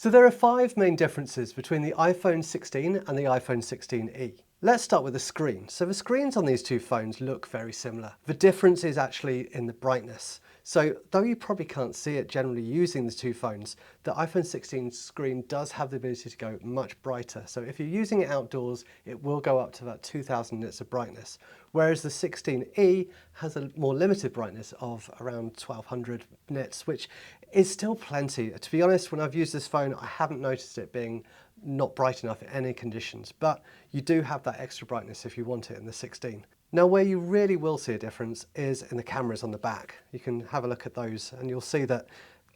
So there are 5 main differences between the iPhone 16 and the iPhone 16e. Let's start with the screen. So the screens on these two phones look very similar. The difference is actually in the brightness. So though you probably can't see it generally using the two phones, the iPhone 16 screen does have the ability to go much brighter. So if you're using it outdoors, it will go up to about 2000 nits of brightness. Whereas the 16e has a more limited brightness of around 1200 nits, which is still plenty. To be honest, when I've used this phone, I haven't noticed it being not bright enough in any conditions, but you do have that extra brightness if you want it in the 16. Now, where you really will see a difference is in the cameras on the back. You can have a look at those and you'll see that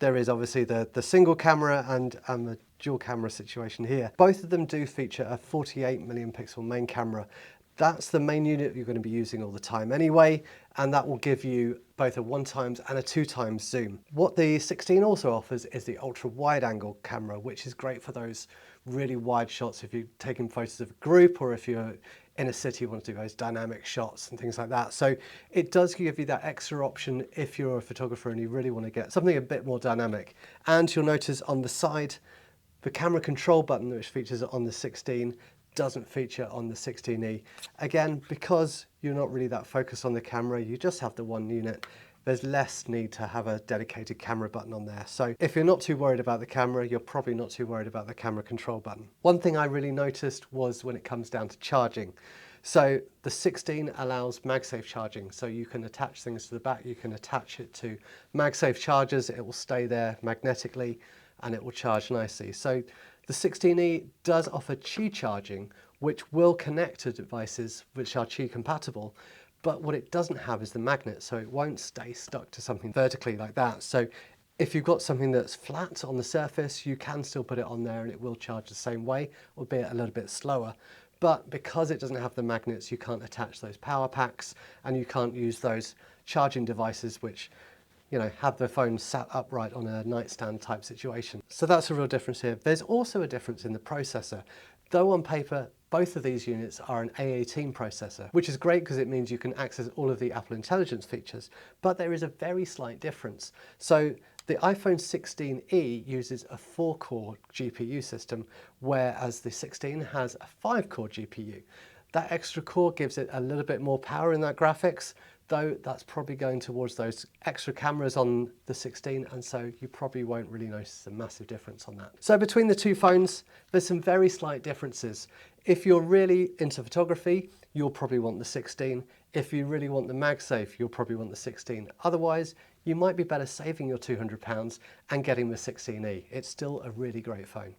there is obviously the single camera and the dual camera situation here. Both of them do feature a 48 million pixel main camera. That's the main unit you're going to be using all the time anyway, and that will give you both a 1x and a 2x zoom. What the 16 also offers is the ultra wide angle camera, which is great for those really wide shots if you're taking photos of a group or if you're in a city, you want to do those dynamic shots and things like that. So it does give you that extra option if you're a photographer and you really want to get something a bit more dynamic. And you'll notice on the side, the camera control button, which features on the 16, doesn't feature on the 16e. Again, because you're not really that focused on the camera, you just have the one unit, there's less need to have a dedicated camera button on there. So if you're not too worried about the camera, you're probably not too worried about the camera control button. One thing I really noticed was when it comes down to charging. So the 16 allows MagSafe charging. So you can attach things to the back, you can attach it to MagSafe chargers, it will stay there magnetically and it will charge nicely. So the 16e does offer Qi charging, which will connect to devices which are Qi compatible, but what it doesn't have is the magnet, so it won't stay stuck to something vertically like that. So if you've got something that's flat on the surface, you can still put it on there and it will charge the same way, albeit a little bit slower. But because it doesn't have the magnets, you can't attach those power packs and you can't use those charging devices which have the phone sat upright on a nightstand type situation. So that's a real difference here. There's also a difference in the processor. Though on paper, both of these units are an A18 processor, which is great because it means you can access all of the Apple Intelligence features, but there is a very slight difference. So the iPhone 16e uses a 4-core GPU system, whereas the 16 has a 5-core GPU. That extra core gives it a little bit more power in that graphics, though that's probably going towards those extra cameras on the 16, and so you probably won't really notice a massive difference on that. So between the two phones, there's some very slight differences. If you're really into photography, you'll probably want the 16. If you really want the MagSafe, you'll probably want the 16. Otherwise, you might be better saving your £200 and getting the 16e. It's still a really great phone.